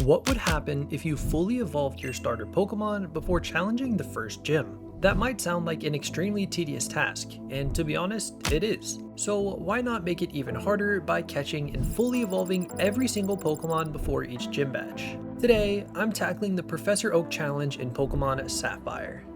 What would happen if you fully evolved your starter Pokemon before challenging the first gym? That might sound like an extremely tedious task, and to be honest, it is. So why not make it even harder by catching and fully evolving every single Pokemon before each gym badge? Today, I'm tackling the Professor Oak challenge in Pokemon Sapphire.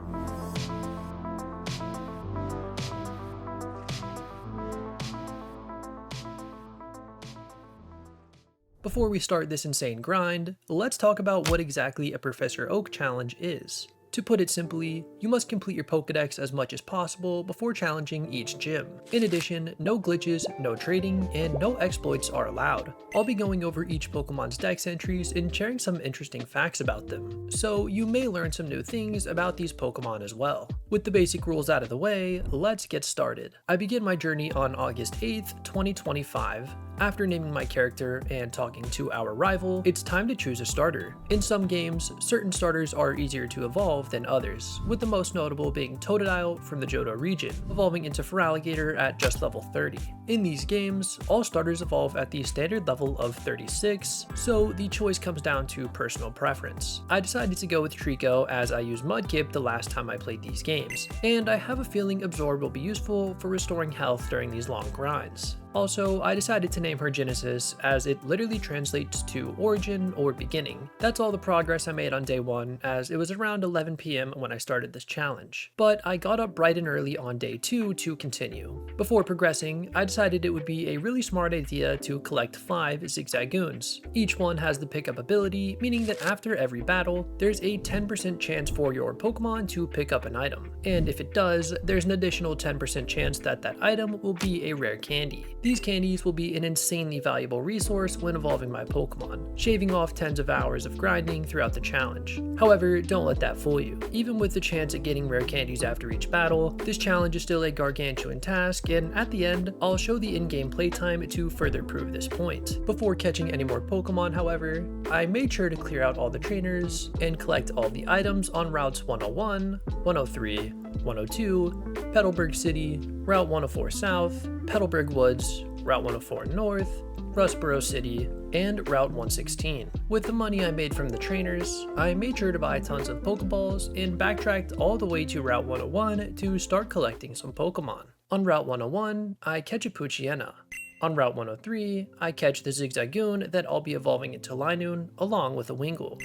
Before we start this insane grind, let's talk about what exactly a Professor Oak challenge is. To put it simply, you must complete your Pokedex as much as possible before challenging each gym. In addition, no glitches, no trading, and no exploits are allowed. I'll be going over each Pokemon's Dex entries and sharing some interesting facts about them, so you may learn some new things about these Pokemon as well. With the basic rules out of the way, let's get started. I begin my journey on August 8th, 2025. After naming my character and talking to our rival, it's time to choose a starter. In some games, certain starters are easier to evolve than others, with the most notable being Totodile from the Johto region, evolving into Feraligatr at just level 30. In these games, all starters evolve at the standard level of 36, so the choice comes down to personal preference. I decided to go with Treecko as I used Mudkip the last time I played these games, and I have a feeling Absorb will be useful for restoring health during these long grinds. Also, I decided to name her Genesis as it literally translates to origin or beginning. That's all the progress I made on day 1, as it was around 11 PM when I started this challenge. But I got up bright and early on day 2 to continue. Before progressing, I decided it would be a really smart idea to collect 5 Zigzagoons. Each one has the pickup ability, meaning that after every battle, there's a 10% chance for your Pokemon to pick up an item. And if it does, there's an additional 10% chance that that item will be a rare candy. These candies will be an insanely valuable resource when evolving my Pokemon, shaving off tens of hours of grinding throughout the challenge. However, don't let that fool you. Even with the chance at getting rare candies after each battle, this challenge is still a gargantuan task, and at the end, I'll show the in-game playtime to further prove this point. Before catching any more Pokemon, however, I made sure to clear out all the trainers and collect all the items on routes 101, 103, 102, Petalburg City, Route 104 South, Petalburg Woods, Route 104 North, Rustboro City, and Route 116. With the money I made from the trainers, I made sure to buy tons of Pokeballs and backtracked all the way to Route 101 to start collecting some Pokemon. On Route 101, I catch a Poochyena. On Route 103, I catch the Zigzagoon that I'll be evolving into Linoon along with a Wingull.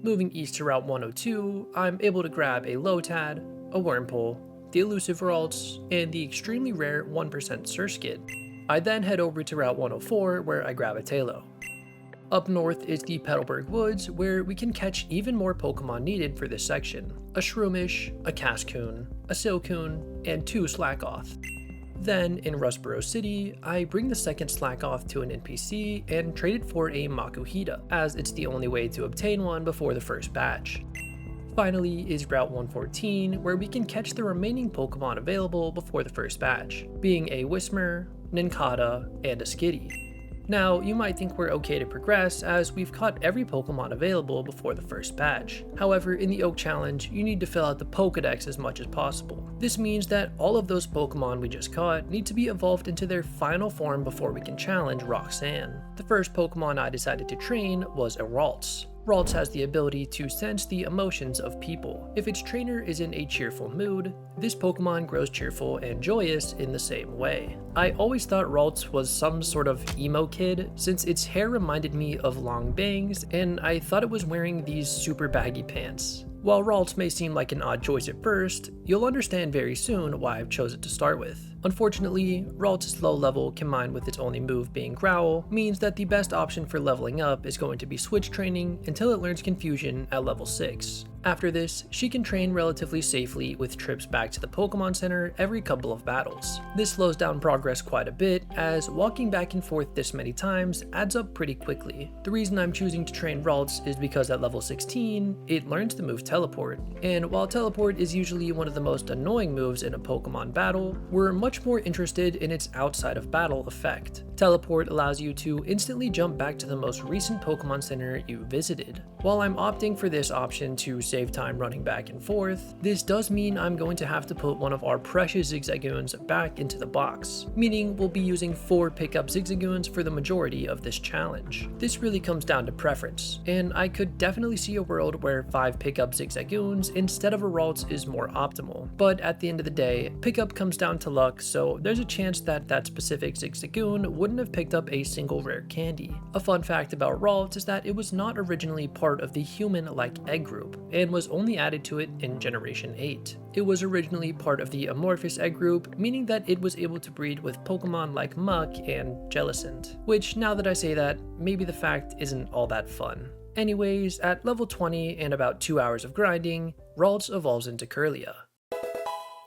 Moving east to Route 102, I'm able to grab a Lotad, a Wurmple, the elusive Ralts, and the extremely rare 1% Surskit. I then head over to Route 104 where I grab a Taillow. Up north is the Petalburg Woods where we can catch even more Pokemon needed for this section. A Shroomish, a Cascoon, a Silcoon, and 2 Slackoth. Then in Rustboro City, I bring the second Slackoth to an NPC and trade it for a Makuhita, as it's the only way to obtain one before the first batch. Finally is Route 114, where we can catch the remaining Pokemon available before the first batch, being a Whismur, Nincada, and a Skitty. Now, you might think we're okay to progress as we've caught every Pokemon available before the first batch. However, in the Oak Challenge, you need to fill out the Pokedex as much as possible. This means that all of those Pokemon we just caught need to be evolved into their final form before we can challenge Roxanne. The first Pokemon I decided to train was a Ralts. Ralts has the ability to sense the emotions of people. If its trainer is in a cheerful mood, this Pokemon grows cheerful and joyous in the same way. I always thought Ralts was some sort of emo kid since its hair reminded me of long bangs and I thought it was wearing these super baggy pants. While Ralts may seem like an odd choice at first, you'll understand very soon why I've chosen to start with. Unfortunately, Ralts' low level combined with its only move being Growl means that the best option for leveling up is going to be switch training until it learns Confusion at level 6. After this, she can train relatively safely with trips back to the Pokemon Center every couple of battles. This slows down progress quite a bit, as walking back and forth this many times adds up pretty quickly. The reason I'm choosing to train Ralts is because at level 16, it learns the move Teleport. And while Teleport is usually one of the most annoying moves in a Pokemon battle, we're much more interested in its outside of battle effect. Teleport allows you to instantly jump back to the most recent Pokemon Center you visited. While I'm opting for this option to save time running back and forth, this does mean I'm going to have to put one of our precious Zigzagoons back into the box, meaning we'll be using 4 pickup Zigzagoons for the majority of this challenge. This really comes down to preference, and I could definitely see a world where 5 pickup Zigzagoons instead of a Ralts is more optimal, but at the end of the day, pickup comes down to luck, so there's a chance that that specific Zigzagoon wouldn't have picked up a single rare candy. A fun fact about Ralts is that it was not originally part of the human-like egg group, and was only added to it in Generation 8. It was originally part of the amorphous egg group, meaning that it was able to breed with Pokemon like Muck and Jellicent, which now that I say that, maybe the fact isn't all that fun. Anyways, at level 20 and about 2 hours of grinding, Ralts evolves into Kirlia.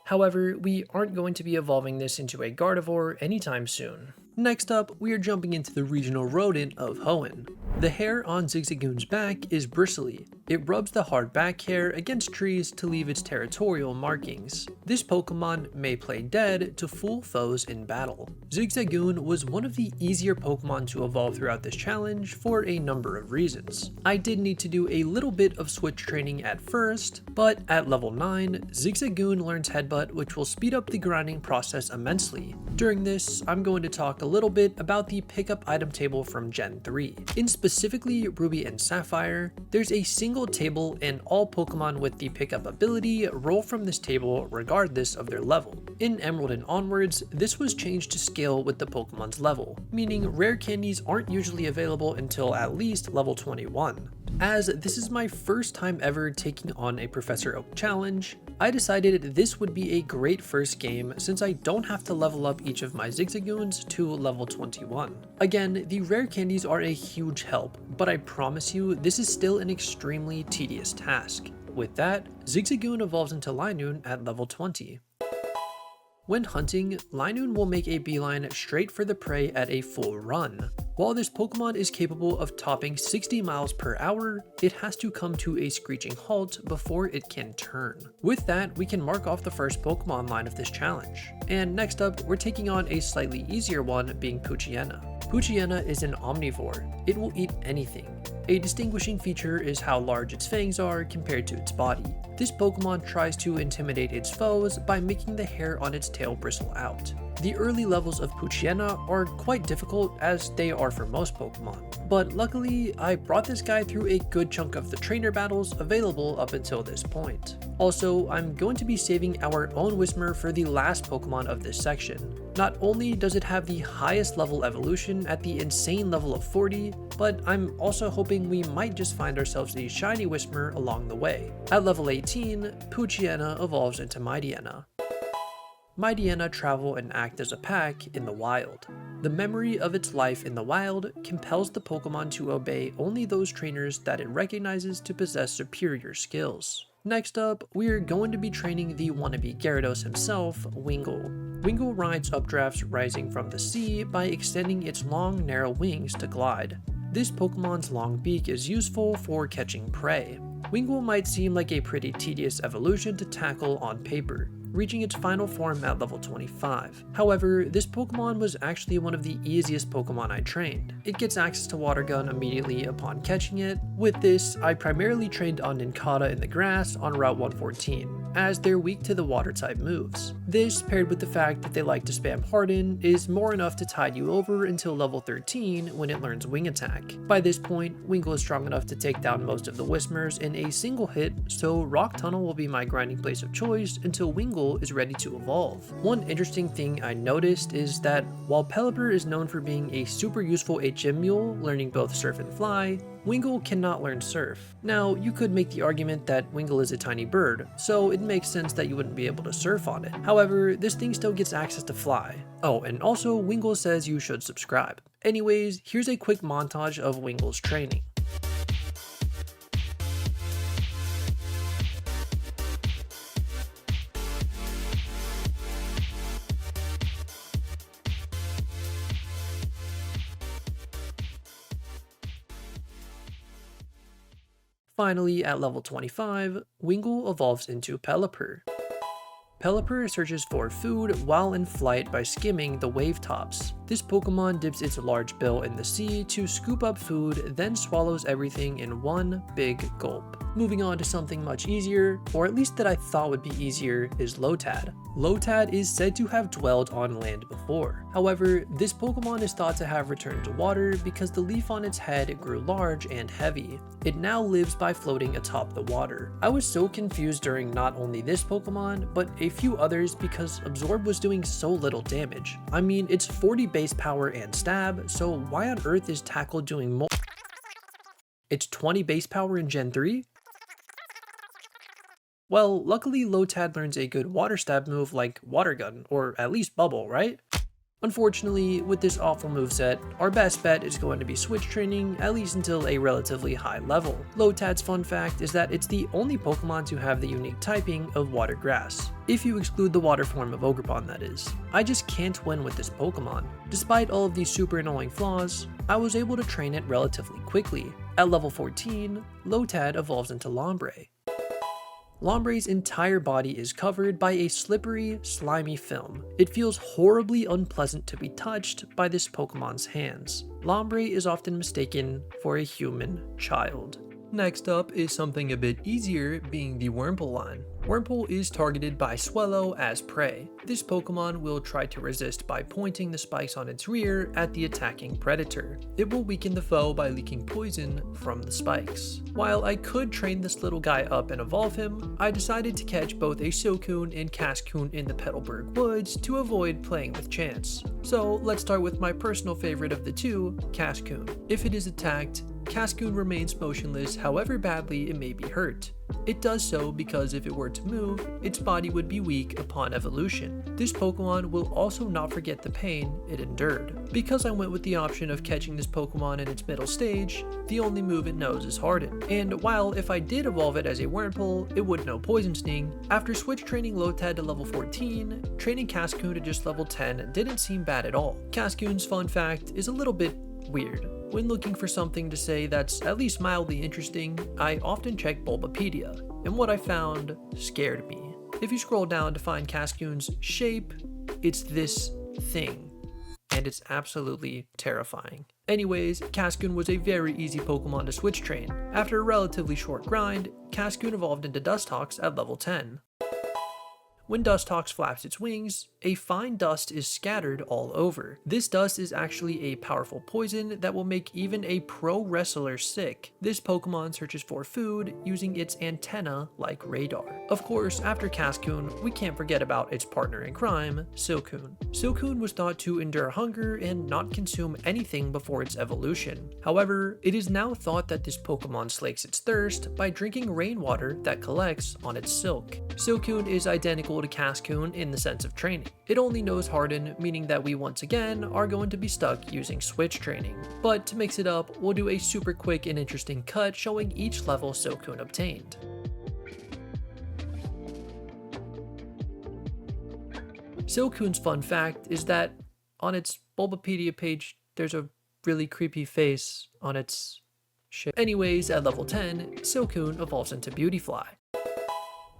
However, we aren't going to be evolving this into a Gardevoir anytime soon. Next up, we are jumping into the regional rodent of Hoenn. The hair on Zigzagoon's back is bristly. It rubs the hard back hair against trees to leave its territorial markings. This Pokemon may play dead to fool foes in battle. Zigzagoon was one of the easier Pokemon to evolve throughout this challenge for a number of reasons. I did need to do a little bit of switch training at first, but at level 9, Zigzagoon learns Headbutt, which will speed up the grinding process immensely. During this, I'm going to talk a little bit about the pickup item table from Gen 3. In specifically Ruby and Sapphire, there's a single table and all Pokemon with the pickup ability roll from this table regardless of their level. In Emerald and onwards, this was changed to scale with the Pokemon's level, meaning rare candies aren't usually available until at least level 21. As this is my first time ever taking on a Professor Oak challenge, I decided this would be a great first game since I don't have to level up each of my Zigzagoons to level 21. Again, the rare candies are a huge help, but I promise you this is still an extremely tedious task. With that, Zigzagoon evolves into Linoon at level 20. When hunting, Linoon will make a beeline straight for the prey at a full run. While this Pokemon is capable of topping 60 miles per hour, it has to come to a screeching halt before it can turn. With that, we can mark off the first Pokemon line of this challenge. And next up, we're taking on a slightly easier one, being Poochyena. Poochyena is an omnivore. It will eat anything. A distinguishing feature is how large its fangs are compared to its body. This Pokemon tries to intimidate its foes by making the hair on its tail bristle out. The early levels of Poochyena are quite difficult, as they are for most Pokemon, but luckily I brought this guy through a good chunk of the trainer battles available up until this point. Also, I'm going to be saving our own Whismur for the last Pokemon of this section. Not only does it have the highest level evolution at the insane level of 40, but I'm also hoping we might just find ourselves a shiny Whismur along the way. At level 18, Poochyena evolves into Mightyena. Mightyena travel and act as a pack in the wild. The memory of its life in the wild compels the Pokemon to obey only those trainers that it recognizes to possess superior skills. Next up, we are going to be training the wannabe Gyarados himself, Wingull. Wingull rides updrafts rising from the sea by extending its long, narrow wings to glide. This Pokemon's long beak is useful for catching prey. Wingull might seem like a pretty tedious evolution to tackle on paper, reaching its final form at level 25. However, this Pokemon was actually one of the easiest Pokemon I trained. It gets access to Water Gun immediately upon catching it. With this, I primarily trained on Nincada in the grass on Route 114, as they're weak to the water type moves. This, paired with the fact that they like to spam Harden, is more enough to tide you over until level 13 when it learns Wing Attack. By this point, Wingull is strong enough to take down most of the Whismurs in a single hit, so Rock Tunnel will be my grinding place of choice until Wingull is ready to evolve. One interesting thing I noticed is that while Pelipper is known for being a super useful HM mule, learning both Surf and Fly, Wingull cannot learn Surf. Now, you could make the argument that Wingull is a tiny bird, so it makes sense that you wouldn't be able to surf on it. However, this thing still gets access to Fly. Oh, and also Wingull says you should subscribe. Anyways, here's a quick montage of Wingull's training. Finally, at level 25, Wingull evolves into Pelipper. Pelipper searches for food while in flight by skimming the wave tops. This Pokemon dips its large bill in the sea to scoop up food, then swallows everything in one big gulp. Moving on to something much easier, or at least that I thought would be easier, is Lotad. Lotad is said to have dwelled on land before. However, this Pokemon is thought to have returned to water because the leaf on its head grew large and heavy. It now lives by floating atop the water. I was so confused during not only this Pokemon, but a few others because Absorb was doing so little damage. I mean, it's 40 base power and stab, so why on earth is Tackle doing more? It's 20 base power in Gen 3? Well, luckily Lotad learns a good water stab move like Water Gun, or at least Bubble, right? Unfortunately, with this awful moveset, our best bet is going to be switch training, at least until a relatively high level. Lotad's fun fact is that it's the only Pokemon to have the unique typing of Water Grass. If you exclude the water form of Ogerpon, that is. I just can't win with this Pokemon. Despite all of these super annoying flaws, I was able to train it relatively quickly. At level 14, Lotad evolves into Lombre. Lombre's entire body is covered by a slippery, slimy film. It feels horribly unpleasant to be touched by this Pokemon's hands. Lombre is often mistaken for a human child. Next up is something a bit easier, being the Wurmple Line. Wurmple is targeted by Swellow as prey. This Pokemon will try to resist by pointing the spikes on its rear at the attacking predator. It will weaken the foe by leaking poison from the spikes. While I could train this little guy up and evolve him, I decided to catch both a Silcoon and Cascoon in the Petalburg Woods to avoid playing with chance. So let's start with my personal favorite of the two, Cascoon. If it is attacked, Cascoon remains motionless however badly it may be hurt. It does so because if it were to move, its body would be weak upon evolution. This Pokemon will also not forget the pain it endured. Because I went with the option of catching this Pokemon in its middle stage, the only move it knows is Harden. And while if I did evolve it as a Wurmple, it would know Poison Sting, after switch training Lotad to level 14, training Cascoon to just level 10 didn't seem bad at all. Cascoon's fun fact is a little bit weird. When looking for something to say that's at least mildly interesting, I often check Bulbapedia, and what I found scared me. If you scroll down to find Cascoon's shape, it's this thing, and it's absolutely terrifying. Anyways, Cascoon was a very easy Pokemon to switch train. After a relatively short grind, Cascoon evolved into Dustox at level 10. When Dustox flaps its wings, a fine dust is scattered all over. This dust is actually a powerful poison that will make even a pro wrestler sick. This Pokemon searches for food using its antenna like radar. Of course, after Cascoon, we can't forget about its partner in crime, Silcoon. Silcoon was thought to endure hunger and not consume anything before its evolution. However, it is now thought that this Pokemon slakes its thirst by drinking rainwater that collects on its silk. Silcoon is identical to Cascoon in the sense of training. It only knows Harden, meaning that we once again are going to be stuck using switch training. But to mix it up, we'll do a super quick and interesting cut showing each level Silcoon obtained. Silcoon's fun fact is that on its Bulbapedia page, there's a really creepy face on its shit. Anyways, at level 10, Silcoon evolves into Beautyfly.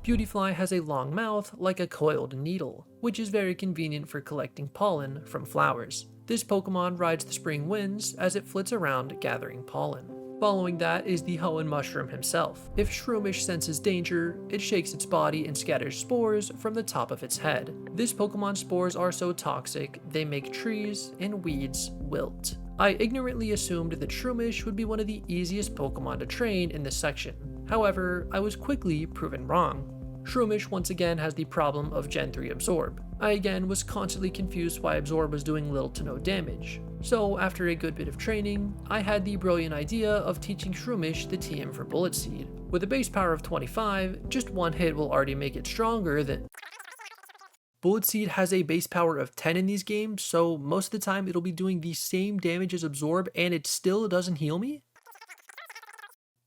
Beautyfly has a long mouth like a coiled needle, which is very convenient for collecting pollen from flowers. This Pokemon rides the spring winds as it flits around gathering pollen. Following that is the Hoenn mushroom himself. If Shroomish senses danger, it shakes its body and scatters spores from the top of its head. This Pokemon's spores are so toxic, they make trees and weeds wilt. I ignorantly assumed that Shroomish would be one of the easiest Pokemon to train in this section. However, I was quickly proven wrong. Shroomish once again has the problem of Gen 3 Absorb. I again was constantly confused why Absorb was doing little to no damage. So after a good bit of training, I had the brilliant idea of teaching Shroomish the TM for Bullet Seed. With a base power of 25, just one hit will already make it stronger than... Bullet Seed has a base power of 10 in these games, so most of the time it'll be doing the same damage as Absorb and it still doesn't heal me?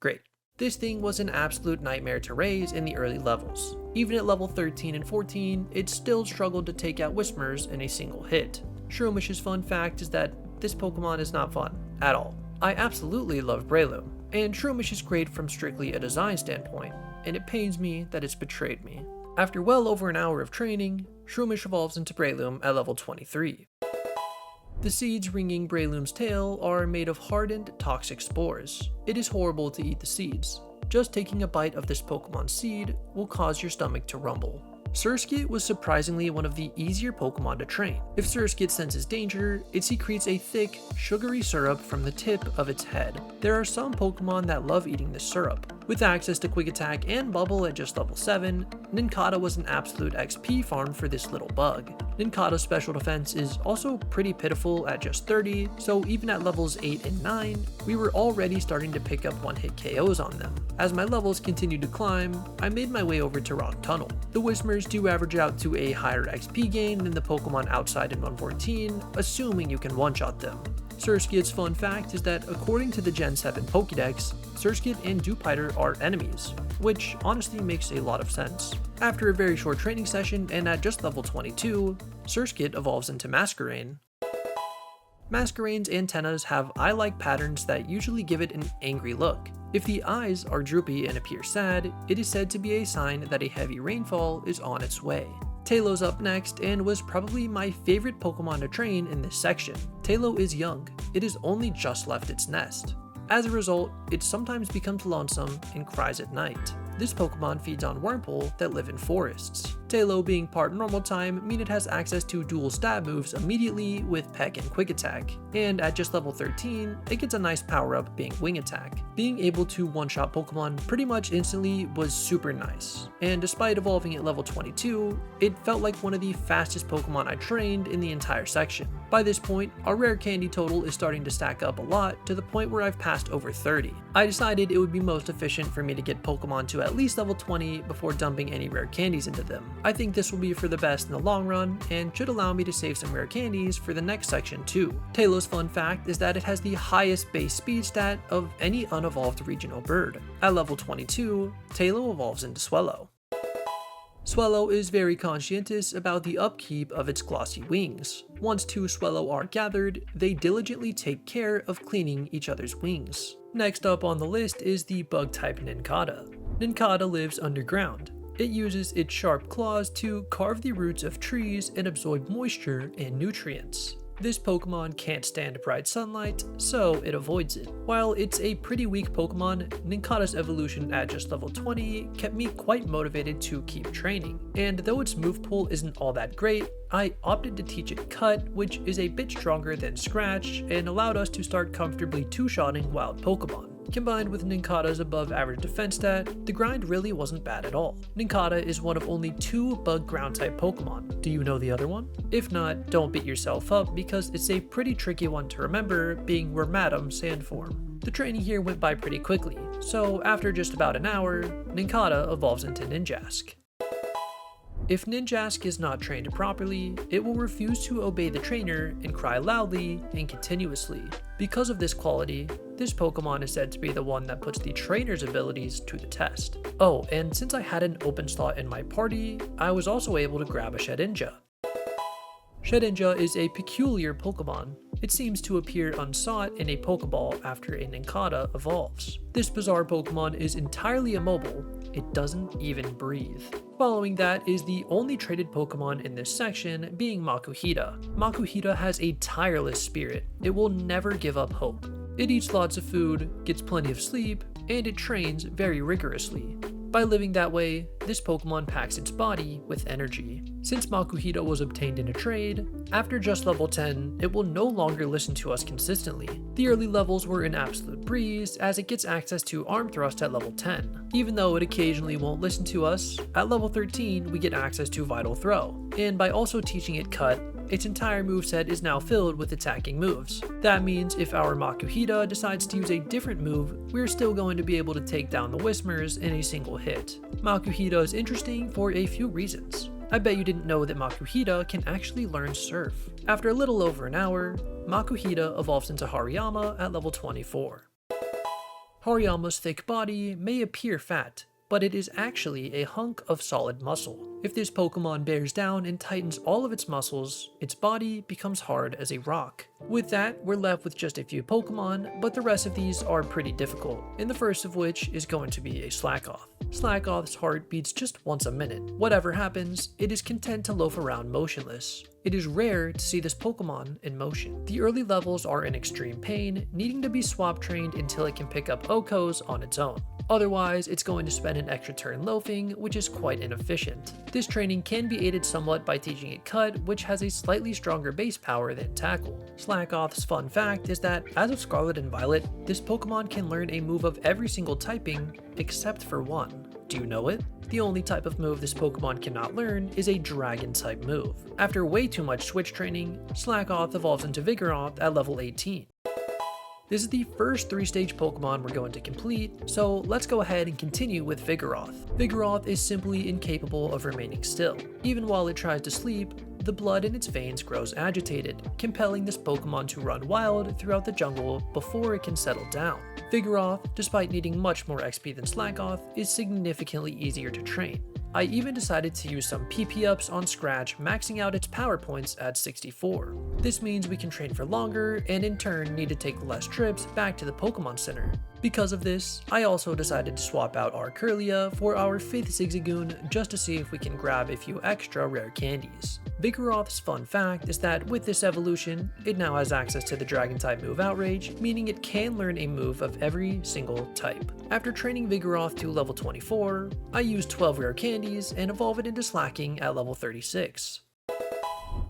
Great. This thing was an absolute nightmare to raise in the early levels. Even at level 13 and 14, it still struggled to take out Whismurs in a single hit. Shroomish's fun fact is that this Pokemon is not fun at all. I absolutely love Breloom, and Shroomish is great from strictly a design standpoint, and it pains me that it's betrayed me. After well over an hour of training, Shroomish evolves into Breloom at level 23. The seeds ringing Breloom's tail are made of hardened, toxic spores. It is horrible to eat the seeds. Just taking a bite of this Pokemon's seed will cause your stomach to rumble. Surskit was surprisingly one of the easier Pokemon to train. If Surskit senses danger, it secretes a thick, sugary syrup from the tip of its head. There are some Pokemon that love eating this syrup. With access to Quick Attack and Bubble at just level 7, Nincada was an absolute XP farm for this little bug. Nincada's special defense is also pretty pitiful at just 30, so even at levels 8 and 9, we were already starting to pick up one-hit KOs on them. As my levels continued to climb, I made my way over to Rock Tunnel. The Whismurs do average out to a higher XP gain than the Pokemon outside in 114, assuming you can one-shot them. Surskit's fun fact is that according to the Gen 7 Pokédex, Surskit and Dewpider are enemies, which honestly makes a lot of sense. After a very short training session and at just level 22, Surskit evolves into Masquerain. Masquerain's antennas have eye-like patterns that usually give it an angry look. If the eyes are droopy and appear sad, it is said to be a sign that a heavy rainfall is on its way. Taillow's up next and was probably my favorite Pokemon to train in this section. Taillow is young. It has only just left its nest. As a result, it sometimes becomes lonesome and cries at night. This Pokemon feeds on Wurmple that live in forests. Taillow being part normal time mean it has access to dual stab moves immediately with Peck and Quick Attack, and at just level 13, it gets a nice power up being Wing Attack. Being able to one-shot Pokemon pretty much instantly was super nice, and despite evolving at level 22, it felt like one of the fastest Pokemon I trained in the entire section. By this point, our rare candy total is starting to stack up a lot to the point where I've passed over 30. I decided it would be most efficient for me to get Pokemon to at least level 20 before dumping any rare candies into them. I think this will be for the best in the long run and should allow me to save some rare candies for the next section too. Taillow's fun fact is that it has the highest base speed stat of any unevolved regional bird. At level 22, Taillow evolves into Swellow. Swellow is very conscientious about the upkeep of its glossy wings. Once two Swellow are gathered, they diligently take care of cleaning each other's wings. Next up on the list is the bug-type Nincada. Nincada lives underground. It uses its sharp claws to carve the roots of trees and absorb moisture and nutrients. This Pokemon can't stand bright sunlight, so it avoids it. While it's a pretty weak Pokemon, Nincada's evolution at just level 20 kept me quite motivated to keep training. And though its move pool isn't all that great, I opted to teach it Cut, which is a bit stronger than Scratch and allowed us to start comfortably two-shotting wild Pokemon. Combined with Nincada's above average defense stat, the grind really wasn't bad at all. Nincada is one of only 2 bug ground type Pokemon. Do you know the other one? If not, don't beat yourself up because it's a pretty tricky one to remember, being Wormadam Sandform. The training here went by pretty quickly, so after just about an hour, Nincada evolves into Ninjask. If Ninjask is not trained properly, it will refuse to obey the trainer and cry loudly and continuously. Because of this quality, this Pokemon is said to be the one that puts the trainer's abilities to the test. Oh, and since I had an open slot in my party, I was also able to grab a Shedinja. Shedinja is a peculiar Pokemon. It seems to appear unsought in a Pokeball after a Nincada evolves. This bizarre Pokemon is entirely immobile. It doesn't even breathe. Following that is the only traded Pokemon in this section, being Makuhita. Makuhita has a tireless spirit. It will never give up hope. It eats lots of food, gets plenty of sleep, and it trains very rigorously. By living that way, this Pokemon packs its body with energy. Since Makuhita was obtained in a trade, after just level 10, it will no longer listen to us consistently. The early levels were an absolute breeze, as it gets access to Arm Thrust at level 10. Even though it occasionally won't listen to us, at level 13 we get access to Vital Throw, and by also teaching it Cut, its entire moveset is now filled with attacking moves. That means if our Makuhita decides to use a different move, we're still going to be able to take down the Whismurs in a single hit. Makuhita is interesting for a few reasons. I bet you didn't know that Makuhita can actually learn Surf. After a little over an hour, Makuhita evolves into Hariyama at level 24. Hariyama's thick body may appear fat, but it is actually a hunk of solid muscle. If this Pokemon bears down and tightens all of its muscles, its body becomes hard as a rock. With that, we're left with just a few Pokemon, but the rest of these are pretty difficult, and the first of which is going to be a Slackoth. Slackoth's heart beats just once a minute. Whatever happens, it is content to loaf around motionless. It is rare to see this Pokemon in motion. The early levels are in extreme pain, needing to be swap trained until it can pick up Okos on its own. Otherwise, it's going to spend an extra turn loafing, which is quite inefficient. This training can be aided somewhat by teaching it Cut, which has a slightly stronger base power than Tackle. Slackoth's fun fact is that, as of Scarlet and Violet, this Pokemon can learn a move of every single typing, except for one. Do you know it? The only type of move this Pokemon cannot learn is a Dragon-type move. After way too much switch training, Slackoth evolves into Vigoroth at level 18. This is the first 3-stage Pokemon we're going to complete, so let's go ahead and continue with Vigoroth. Vigoroth is simply incapable of remaining still. Even while it tries to sleep, the blood in its veins grows agitated, compelling this Pokemon to run wild throughout the jungle before it can settle down. Vigoroth, despite needing much more XP than Slackoth, is significantly easier to train. I even decided to use some PP ups on Scratch, maxing out its power points at 64. This means we can train for longer and in turn need to take less trips back to the Pokemon Center. Because of this, I also decided to swap out our Kirlia for our 5th Zigzagoon just to see if we can grab a few extra rare candies. Vigoroth's fun fact is that with this evolution, it now has access to the Dragon-type move Outrage, meaning it can learn a move of every single type. After training Vigoroth to level 24, I used 12 rare candies and evolve it into Slacking at level 36.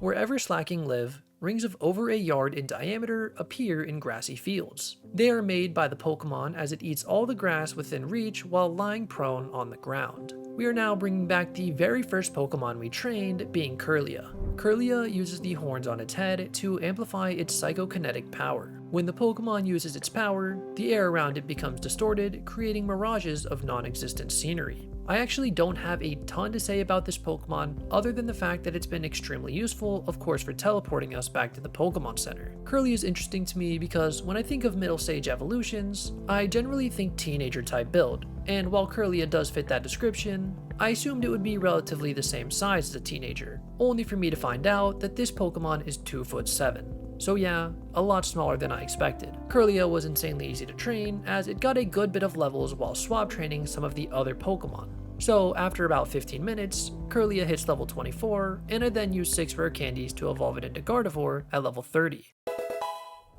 Wherever Slacking live, rings of over a yard in diameter appear in grassy fields. They are made by the Pokemon as it eats all the grass within reach while lying prone on the ground. We are now bringing back the very first Pokemon we trained, being Kirlia. Kirlia uses the horns on its head to amplify its psychokinetic power. When the Pokemon uses its power, the air around it becomes distorted, creating mirages of non-existent scenery. I actually don't have a ton to say about this Pokemon other than the fact that it's been extremely useful, of course, for teleporting us back to the Pokemon Center. Kirlia is interesting to me because when I think of middle stage evolutions, I generally think teenager type build, and while Kirlia does fit that description, I assumed it would be relatively the same size as a teenager, only for me to find out that this Pokemon is 2'7". So yeah, a lot smaller than I expected. Kirlia was insanely easy to train as it got a good bit of levels while swap training some of the other Pokemon. So after about 15 minutes, Kirlia hits level 24, and I then use 6 rare candies to evolve it into Gardevoir at level 30.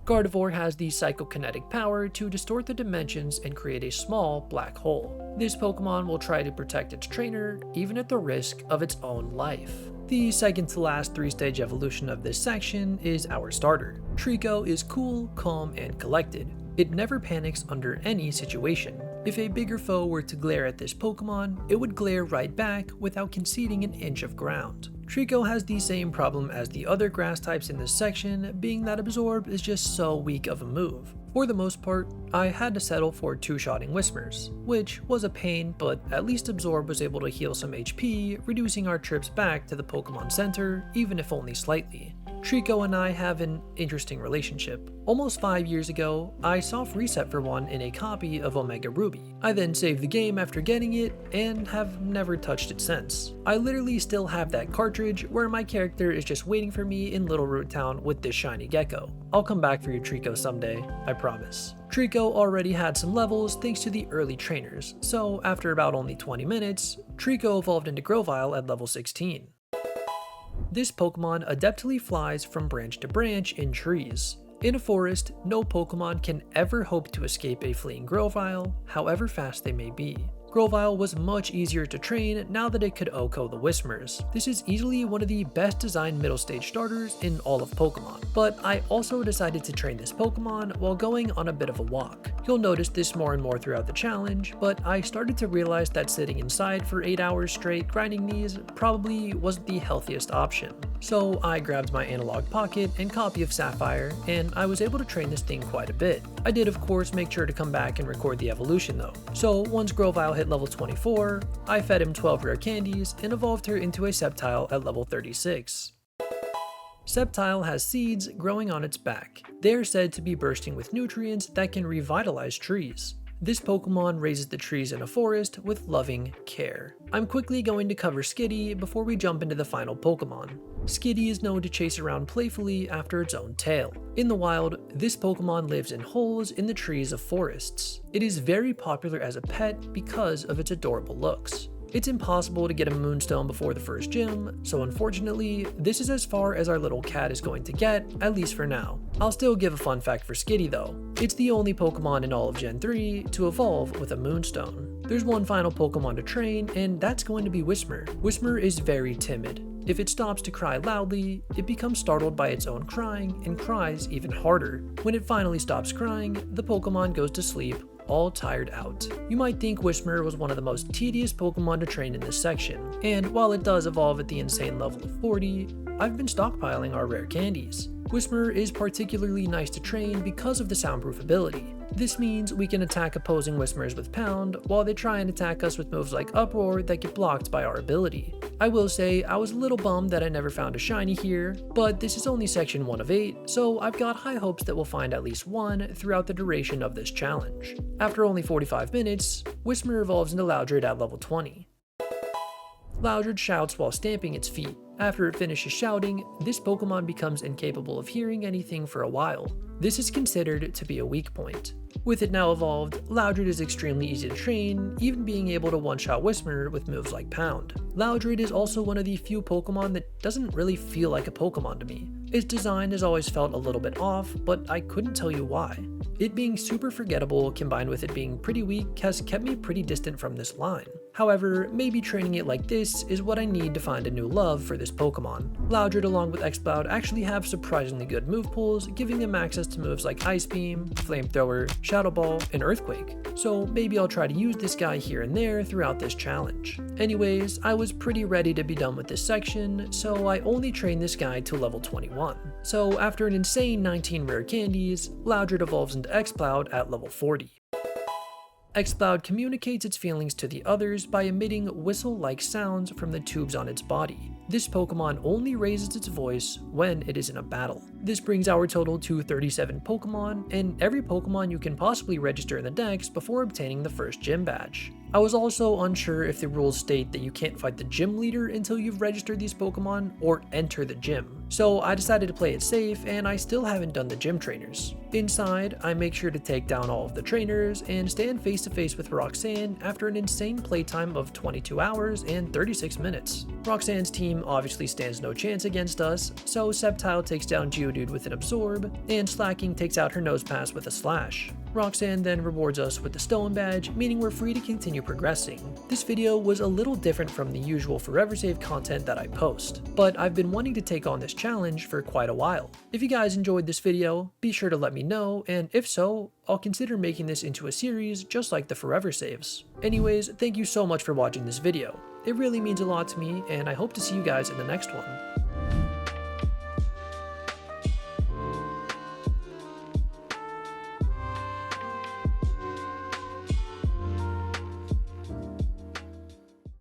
Gardevoir has the psychokinetic power to distort the dimensions and create a small black hole. This Pokemon will try to protect its trainer, even at the risk of its own life. The second to last 3-stage evolution of this section is our starter. Treecko is cool, calm, and collected. It never panics under any situation. If a bigger foe were to glare at this Pokemon, it would glare right back without conceding an inch of ground. Treecko has the same problem as the other grass types in this section, being that Absorb is just so weak of a move. For the most part, I had to settle for 2-shotting Whismurs, which was a pain, but at least Absorb was able to heal some HP, reducing our trips back to the Pokemon Center, even if only slightly. Treecko and I have an interesting relationship. Almost 5 years ago, I soft reset for one in a copy of Omega Ruby. I then saved the game after getting it, and have never touched it since. I literally still have that cartridge where my character is just waiting for me in Little Root Town with this shiny gecko. I'll come back for you, Treecko, someday, I promise. Treecko already had some levels thanks to the early trainers, so after about only 20 minutes, Treecko evolved into Grovyle at level 16. This Pokemon adeptly flies from branch to branch in trees. In a forest, no Pokemon can ever hope to escape a fleeing Grovyle, however fast they may be. Grovyle was much easier to train now that it could OHKO the Whismurs. This is easily one of the best designed middle stage starters in all of Pokemon, but I also decided to train this Pokemon while going on a bit of a walk. You'll notice this more and more throughout the challenge, but I started to realize that sitting inside for 8 hours straight grinding these probably wasn't the healthiest option. So I grabbed my analog pocket and copy of Sapphire, and I was able to train this thing quite a bit. I did of course make sure to come back and record the evolution though. So once Grovyle hit level 24, I fed him 12 rare candies and evolved her into a Sceptile at level 36. Sceptile has seeds growing on its back. They are said to be bursting with nutrients that can revitalize trees. This Pokemon raises the trees in a forest with loving care. I'm quickly going to cover Skitty before we jump into the final Pokemon. Skitty is known to chase around playfully after its own tail. In the wild, this Pokemon lives in holes in the trees of forests. It is very popular as a pet because of its adorable looks. It's impossible to get a Moonstone before the first gym, so unfortunately, this is as far as our little cat is going to get, at least for now. I'll still give a fun fact for Skitty though. It's the only Pokemon in all of Gen 3 to evolve with a Moonstone. There's one final Pokemon to train, and that's going to be Whismur. Whismur is very timid. If it stops to cry loudly, it becomes startled by its own crying and cries even harder. When it finally stops crying, the Pokemon goes to sleep, all tired out. You might think Whismur was one of the most tedious Pokemon to train in this section, and while it does evolve at the insane level of 40, I've been stockpiling our rare candies. Whismur is particularly nice to train because of the soundproof ability. This means we can attack opposing Whismurs with Pound, while they try and attack us with moves like Uproar that get blocked by our ability. I will say, I was a little bummed that I never found a shiny here, but this is only section 1 of 8, so I've got high hopes that we'll find at least one throughout the duration of this challenge. After only 45 minutes, Whismur evolves into Loudred at level 20. Loudred shouts while stamping its feet. After it finishes shouting, this Pokemon becomes incapable of hearing anything for a while. This is considered to be a weak point. With it now evolved, Loudred is extremely easy to train, even being able to one-shot Whismur with moves like Pound. Loudred is also one of the few Pokemon that doesn't really feel like a Pokemon to me. Its design has always felt a little bit off, but I couldn't tell you why. It being super forgettable combined with it being pretty weak has kept me pretty distant from this line. However, maybe training it like this is what I need to find a new love for this Pokemon. Loudred along with Exploud actually have surprisingly good move pools, giving them access to moves like Ice Beam, Flamethrower, Shadow Ball, and Earthquake. So maybe I'll try to use this guy here and there throughout this challenge. Anyways, I was pretty ready to be done with this section, so I only trained this guy to level 21. So after an insane 19 rare candies, Loudred evolves into Exploud at level 40. Exploud communicates its feelings to the others by emitting whistle-like sounds from the tubes on its body. This Pokemon only raises its voice when it is in a battle. This brings our total to 37 Pokemon, and every Pokemon you can possibly register in the Dex before obtaining the first gym badge. I was also unsure if the rules state that you can't fight the gym leader until you've registered these Pokemon or enter the gym. So I decided to play it safe, and I still haven't done the gym trainers. Inside, I make sure to take down all of the trainers and stand face to face with Roxanne after an insane playtime of 22 hours and 36 minutes. Roxanne's team obviously stands no chance against us, so Sceptile takes down Geodude with an Absorb, and Slacking takes out her Nosepass with a Slash. Roxanne then rewards us with the Stone Badge, meaning we're free to continue progressing. This video was a little different from the usual Forever Save content that I post, but I've been wanting to take on this challenge for quite a while. If you guys enjoyed this video, be sure to let me know, and if so, I'll consider making this into a series just like the Forever Saves. Anyways, thank you so much for watching this video. It really means a lot to me, and I hope to see you guys in the next one.